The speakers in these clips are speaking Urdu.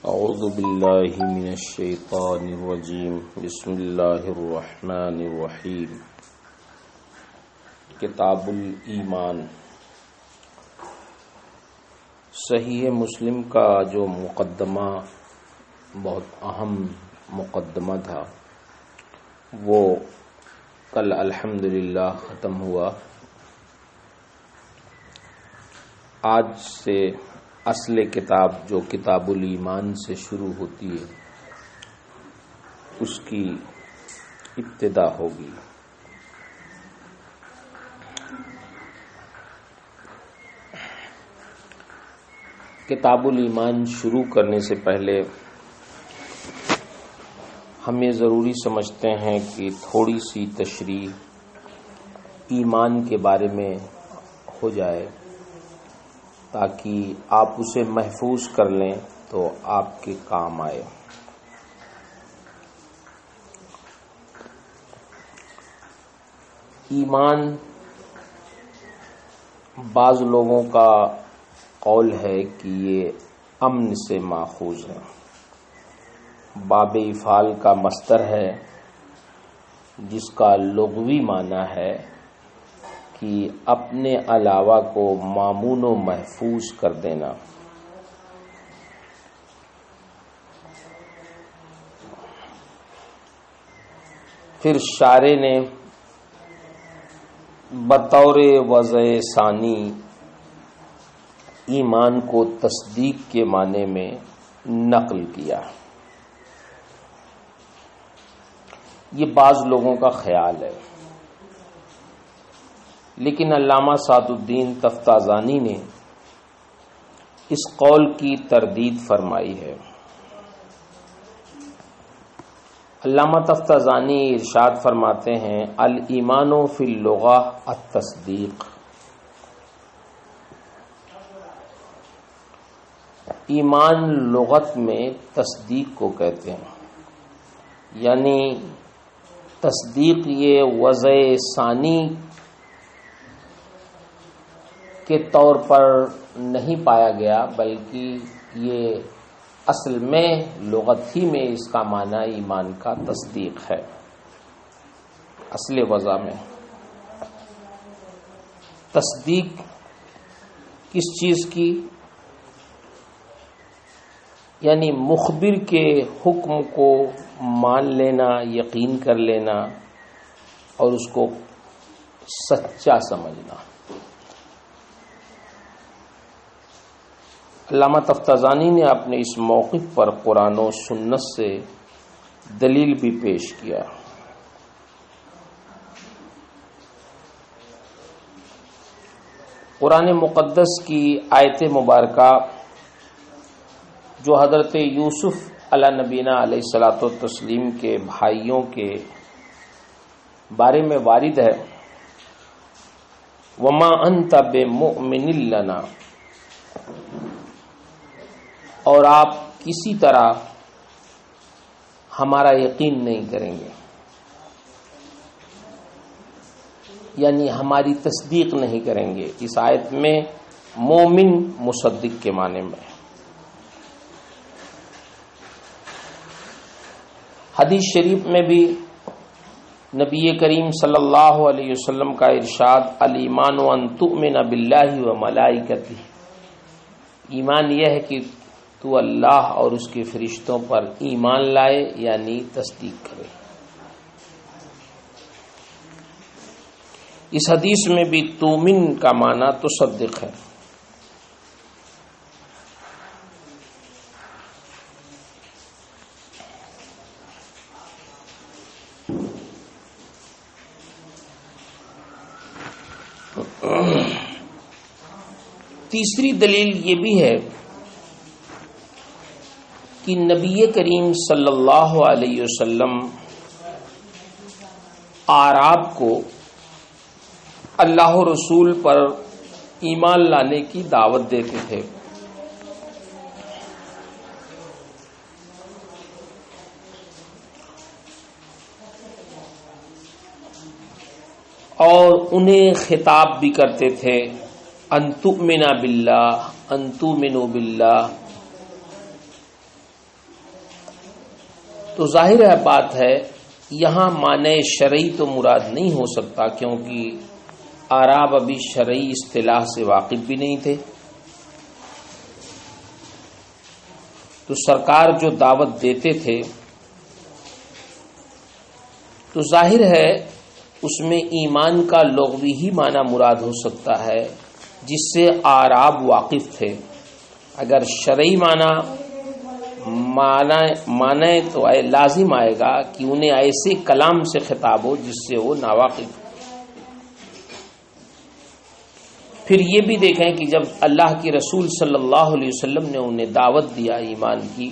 اعوذ باللہ من الشیطان الرجیم بسم اللہ الرحمن الرحیم۔ کتاب الایمان۔ صحیح مسلم کا جو مقدمہ بہت اہم مقدمہ تھا وہ کل الحمدللہ ختم ہوا۔ آج سے اصل کتاب جو کتاب الایمان سے شروع ہوتی ہے اس کی ابتدا ہوگی۔ کتاب الایمان شروع کرنے سے پہلے ہم یہ ضروری سمجھتے ہیں کہ تھوڑی سی تشریح ایمان کے بارے میں ہو جائے تاکہ آپ اسے محفوظ کر لیں تو آپ کے کام آئے۔ ایمان بعض لوگوں کا قول ہے کہ یہ امن سے ماخوذ ہے۔ باب افعال کا مصدر ہے جس کا لغوی معنی ہے کہ اپنے علاوہ کو مامون و محفوظ کر دینا۔ پھر شارح نے بطور وضع ثانی ایمان کو تصدیق کے معنی میں نقل کیا۔ یہ بعض لوگوں کا خیال ہے، لیکن علامہ سعد الدین تفتازانی نے اس قول کی تردید فرمائی ہے۔ علامہ تفتازانی ارشاد فرماتے ہیں الایمان فی اللغہ التصدیق۔ ایمان لغت میں تصدیق کو کہتے ہیں، یعنی تصدیق یہ وضع ثانی کے طور پر نہیں پایا گیا، بلکہ یہ اصل میں لغت ہی میں اس کا معنی ایمان کا تصدیق ہے۔ اصل وضع میں تصدیق کس چیز کی؟ یعنی مخبر کے حکم کو مان لینا، یقین کر لینا اور اس کو سچا سمجھنا۔ علامہ تفتازانی نے اپنے اس موقف پر قرآن و سنت سے دلیل بھی پیش کیا۔ قرآن مقدس کی آیت مبارکہ جو حضرت یوسف علیہ نبینا علیہ الصلوۃ والتسلیم کے بھائیوں کے بارے میں وارد ہے، وَمَا أَنْتَ بِمُؤْمِنٍ لَنَا، اور آپ کسی طرح ہمارا یقین نہیں کریں گے، یعنی ہماری تصدیق نہیں کریں گے۔ اس آیت میں مومن مصدق کے معنی میں۔ حدیث شریف میں بھی نبی کریم صلی اللہ علیہ وسلم کا ارشاد الایمان ان تؤمن باللہ وملائکتہ، ایمان یہ ہے کہ تو اللہ اور اس کے فرشتوں پر ایمان لائے، یعنی تصدیق کرے۔ اس حدیث میں بھی تومن کا معنی تصدق ہے۔ تیسری دلیل یہ بھی ہے کہ نبی کریم صلی اللہ علیہ وسلم اعراب کو اللہ رسول پر ایمان لانے کی دعوت دیتے تھے، اور انہیں خطاب بھی کرتے تھے ان تؤمن باللہ، ان تؤمنوا باللہ، تو ظاہر ہے بات ہے یہاں معنی شرعی تو مراد نہیں ہو سکتا، کیونکہ اعراب ابھی شرعی اصطلاح سے واقف بھی نہیں تھے۔ تو سرکار جو دعوت دیتے تھے تو ظاہر ہے اس میں ایمان کا لغوی ہی معنی مراد ہو سکتا ہے جس سے اعراب واقف تھے۔ اگر شرعی معنی تو لازم آئے گا کہ انہیں ایسے کلام سے خطاب ہو جس سے وہ ناواقف۔ پھر یہ بھی دیکھیں کہ جب اللہ کی رسول صلی اللہ علیہ وسلم نے انہیں دعوت دیا ایمان کی،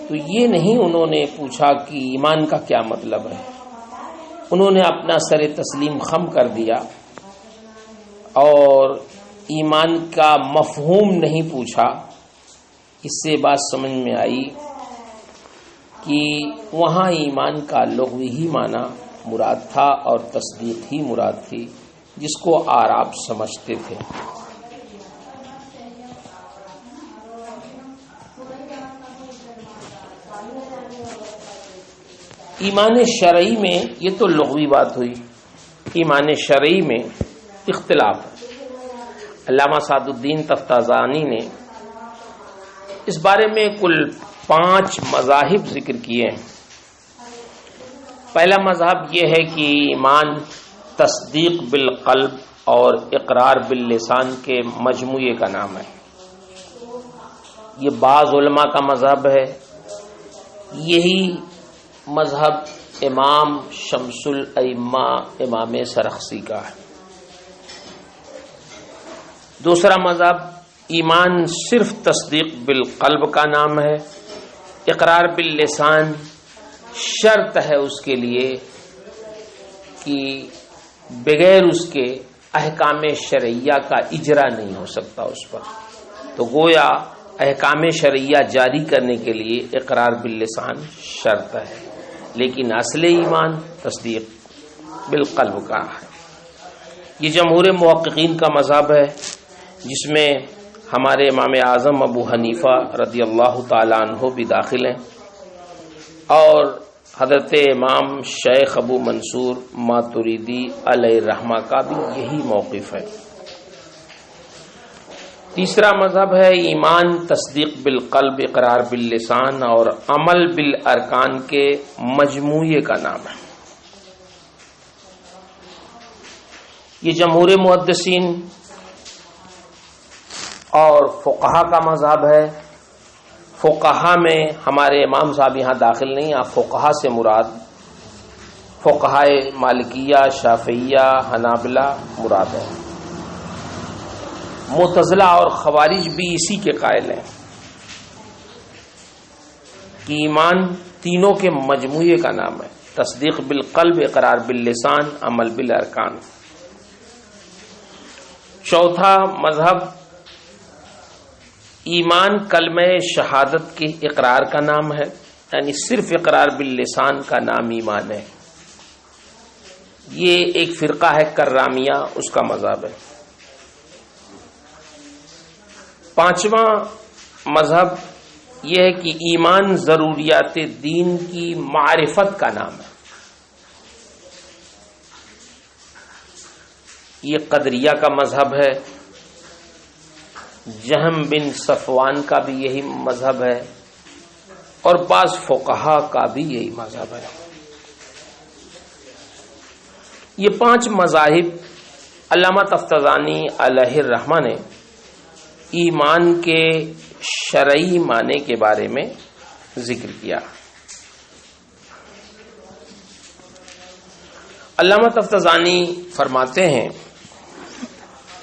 تو یہ نہیں انہوں نے پوچھا کہ ایمان کا کیا مطلب ہے، انہوں نے اپنا سر تسلیم خم کر دیا اور ایمان کا مفہوم نہیں پوچھا۔ اس سے بات سمجھ میں آئی کہ وہاں ایمان کا لغوی ہی معنی مراد تھا اور تصدیق ہی مراد تھی، جس کو اعراب سمجھتے تھے۔ ایمان شرعی میں یہ تو لغوی بات ہوئی، ایمان شرعی میں اختلاف ہے۔ علامہ سعد الدین تفتازانی نے اس بارے میں کل 5 مذاہب ذکر کیے ہیں۔ پہلا مذہب یہ ہے کہ ایمان تصدیق بالقلب اور اقرار باللسان کے مجموعے کا نام ہے۔ یہ بعض علماء کا مذہب ہے، یہی مذہب امام شمس الائمہ امام سرخسی کا ہے۔ دوسرا مذہب ایمان صرف تصدیق بالقلب کا نام ہے، اقرار باللسان شرط ہے اس کے لیے کہ بغیر اس کے احکام شرعیہ کا اجرا نہیں ہو سکتا اس پر۔ تو گویا احکام شرعیہ جاری کرنے کے لیے اقرار باللسان شرط ہے، لیکن اصل ایمان تصدیق بالقلب کا ہے۔ یہ جمہور محققین کا مذہب ہے، جس میں ہمارے امام اعظم ابو حنیفہ رضی اللہ تعالیٰ عنہ بھی داخل ہیں، اور حضرت امام شیخ ابو منصور ماتریدی علیہ الرحمہ کا بھی یہی موقف ہے۔ تیسرا مذہب ہے ایمان تصدیق بالقلب، اقرار باللسان اور عمل بالارکان کے مجموعے کا نام ہے۔ یہ جمہور محدثین اور فقہا کا مذہب ہے۔ فقہا میں ہمارے امام صاحب یہاں داخل نہیں، آپ فقہا سے مراد فقہائے مالکیہ، شافعیہ، حنابلہ مراد ہے۔ معتزلہ اور خوارج بھی اسی کے قائل ہیں کہ ایمان تینوں کے مجموعے کا نام ہے، تصدیق بالقلب، اقرار باللسان، عمل بالارکان۔ چوتھا مذہب ایمان کلمہ شہادت کے اقرار کا نام ہے، یعنی صرف اقرار باللسان کا نام ایمان ہے۔ یہ ایک فرقہ ہے کرامیہ، اس کا مذہب ہے۔ پانچواں مذہب یہ ہے کہ ایمان ضروریات دین کی معرفت کا نام ہے۔ یہ قدریہ کا مذہب ہے، جہم بن صفوان کا بھی یہی مذہب ہے، اور بعض فقہا کا بھی یہی مذہب ہے۔ یہ 5 مذاہب علامہ تفتازانی علیہ الرحمہ نے ایمان کے شرعی معنی کے بارے میں ذکر کیا۔ علامہ تفتازانی فرماتے ہیں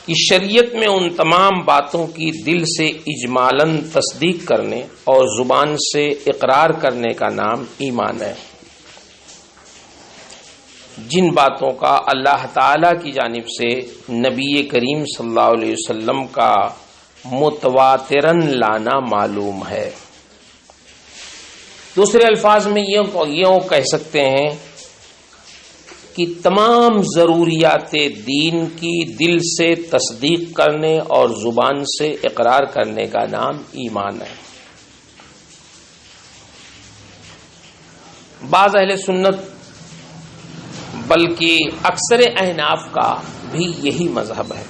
کہ شریعت میں ان تمام باتوں کی دل سے اجمالاً تصدیق کرنے اور زبان سے اقرار کرنے کا نام ایمان ہے، جن باتوں کا اللہ تعالی کی جانب سے نبی کریم صلی اللہ علیہ وسلم کا متواتراً لانا معلوم ہے۔ دوسرے الفاظ میں یہ کہہ سکتے ہیں کہ تمام ضروریات دین کی دل سے تصدیق کرنے اور زبان سے اقرار کرنے کا نام ایمان ہے۔ بعض اہل سنت بلکہ اکثر احناف کا بھی یہی مذہب ہے۔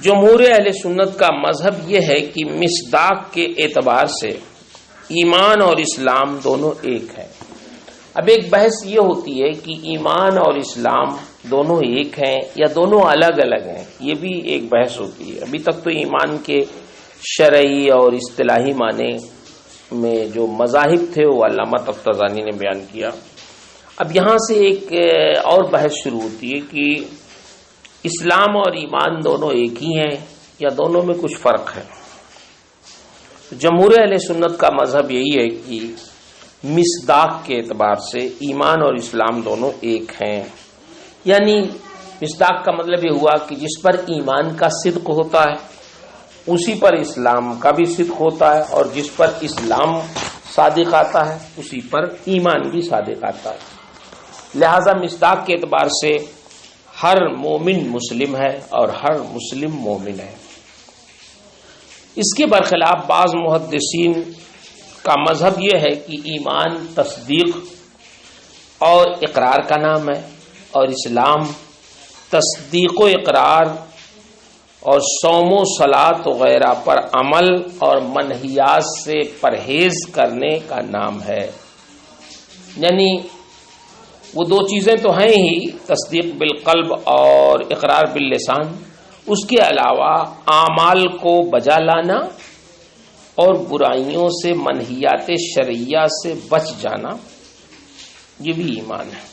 جمہور اہل سنت کا مذہب یہ ہے کہ مصداق کے اعتبار سے ایمان اور اسلام دونوں ایک ہیں۔ اب ایک بحث یہ ہوتی ہے کہ ایمان اور اسلام دونوں ایک ہیں یا دونوں الگ الگ ہیں، یہ بھی ایک بحث ہوتی ہے۔ ابھی تک تو ایمان کے شرعی اور اصطلاحی معنی میں جو مذاہب تھے وہ علامہ تفتزانی نے بیان کیا۔ اب یہاں سے ایک اور بحث شروع ہوتی ہے کہ اسلام اور ایمان دونوں ایک ہی ہیں یا دونوں میں کچھ فرق ہے۔ جمہور اہل سنت کا مذہب یہی ہے کہ مصداق کے اعتبار سے ایمان اور اسلام دونوں ایک ہیں، یعنی مصداق کا مطلب یہ ہوا کہ جس پر ایمان کا صدق ہوتا ہے اسی پر اسلام کا بھی صدق ہوتا ہے، اور جس پر اسلام صادق آتا ہے اسی پر ایمان بھی صادق آتا ہے۔ لہذا مصداق کے اعتبار سے ہر مومن مسلم ہے اور ہر مسلم مومن ہے۔ اس کے برخلاف بعض محدثین کا مذہب یہ ہے کہ ایمان تصدیق اور اقرار کا نام ہے، اور اسلام تصدیق و اقرار اور صوم و صلاۃ وغیرہ پر عمل اور منہیات سے پرہیز کرنے کا نام ہے۔ یعنی وہ دو چیزیں تو ہیں ہی، تصدیق بالقلب اور اقرار باللسان، اس کے علاوہ اعمال کو بجا لانا اور برائیوں سے منہیات شرعیہ سے بچ جانا، یہ بھی ایمان ہے۔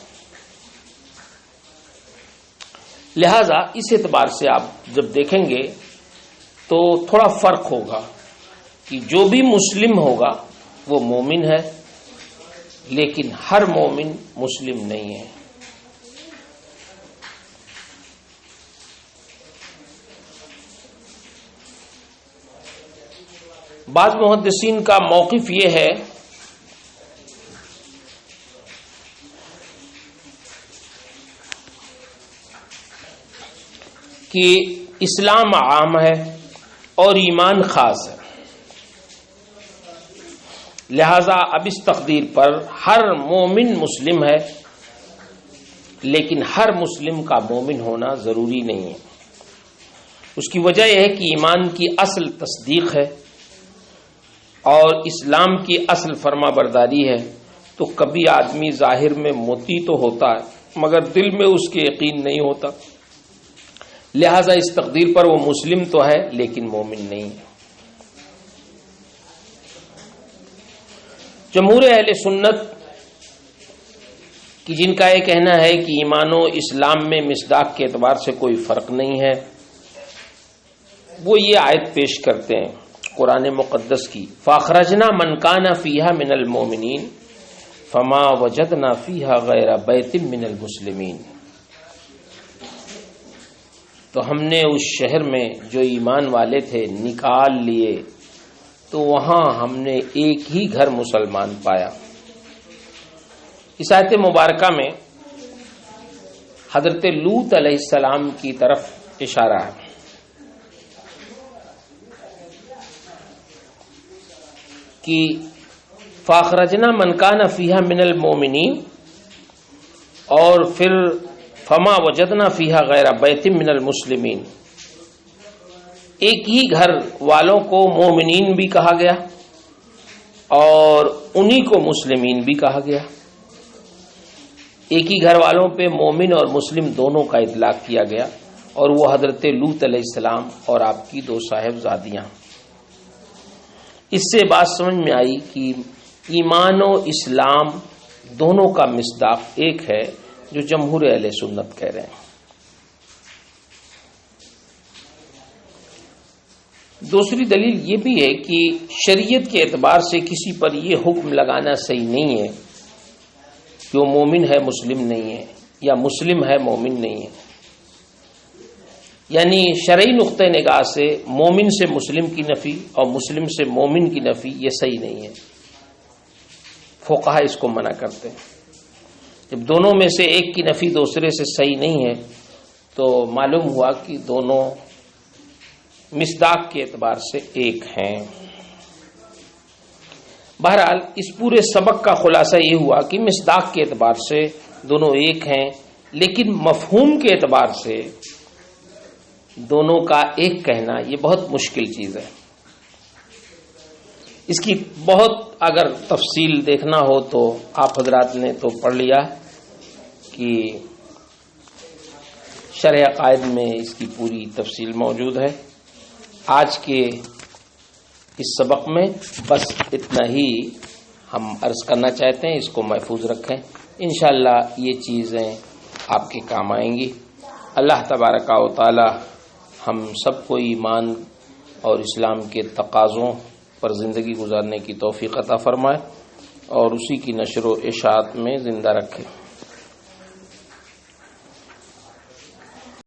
لہذا اس اعتبار سے آپ جب دیکھیں گے تو تھوڑا فرق ہوگا کہ جو بھی مسلم ہوگا وہ مومن ہے، لیکن ہر مومن مسلم نہیں ہے۔ بعض محدثین کا موقف یہ ہے کہ اسلام عام ہے اور ایمان خاص ہے، لہذا اب اس تقدیر پر ہر مومن مسلم ہے، لیکن ہر مسلم کا مومن ہونا ضروری نہیں ہے۔ اس کی وجہ یہ ہے کہ ایمان کی اصل تصدیق ہے اور اسلام کی اصل فرما برداری ہے، تو کبھی آدمی ظاہر میں موتی تو ہوتا ہے مگر دل میں اس کے یقین نہیں ہوتا، لہذا اس تقدیر پر وہ مسلم تو ہے لیکن مومن نہیں ہے۔ جمہور اہل سنت کی جن کا یہ کہنا ہے کہ ایمان و اسلام میں مصداق کے اعتبار سے کوئی فرق نہیں ہے، وہ یہ آیت پیش کرتے ہیں قرآن مقدس کی، فَأَخْرَجْنَا مَنْ كَانَ فِيهَا مِنَ الْمُؤْمِنِينَ فَمَا وَجَدْنَا فِيهَا غَيْرَ بَيْتٍ مِنَ الْمُسْلِمِينَ۔ تو ہم نے اس شہر میں جو ایمان والے تھے نکال لیے تو وہاں ہم نے ایک ہی گھر مسلمان پایا۔ اس آیت مبارکہ میں حضرت لوط علیہ السلام کی طرف اشارہ ہے۔ کہ فاخرجنا من کان فیہا من المؤمنین، اور پھر فما وجدنا فیہا غیر بیت من المسلمین، ایک ہی گھر والوں کو مومنین بھی کہا گیا اور انہی کو مسلمین بھی کہا گیا۔ ایک ہی گھر والوں پہ مومن اور مسلم دونوں کا اطلاق کیا گیا، اور وہ حضرت لوط علیہ السلام اور آپ کی دو صاحبزادیاں۔ اس سے بات سمجھ میں آئی کہ ایمان و اسلام دونوں کا مصداق ایک ہے، جو جمہور اہل سنت کہہ رہے ہیں۔ دوسری دلیل یہ بھی ہے کہ شریعت کے اعتبار سے کسی پر یہ حکم لگانا صحیح نہیں ہے کہ وہ مومن ہے مسلم نہیں ہے، یا مسلم ہے مومن نہیں ہے۔ یعنی شرعی نقطہ نگاہ سے مومن سے مسلم کی نفی اور مسلم سے مومن کی نفی یہ صحیح نہیں ہے، فقہا اس کو منع کرتے ہیں۔ جب دونوں میں سے ایک کی نفی دوسرے سے صحیح نہیں ہے تو معلوم ہوا کہ دونوں مصداق کے اعتبار سے ایک ہیں۔ بہرحال اس پورے سبق کا خلاصہ یہ ہوا کہ مصداق کے اعتبار سے دونوں ایک ہیں، لیکن مفہوم کے اعتبار سے دونوں کا ایک کہنا یہ بہت مشکل چیز ہے۔ اس کی بہت اگر تفصیل دیکھنا ہو تو آپ حضرات نے تو پڑھ لیا کہ شرح عقائد میں اس کی پوری تفصیل موجود ہے۔ آج کے اس سبق میں بس اتنا ہی ہم عرض کرنا چاہتے ہیں، اس کو محفوظ رکھیں، انشاءاللہ یہ چیزیں آپ کے کام آئیں گی۔ اللہ تبارک و تعالی ہم سب کو ایمان اور اسلام کے تقاضوں پر زندگی گزارنے کی توفیق عطا فرمائے اور اسی کی نشر و اشاعت میں زندہ رکھے۔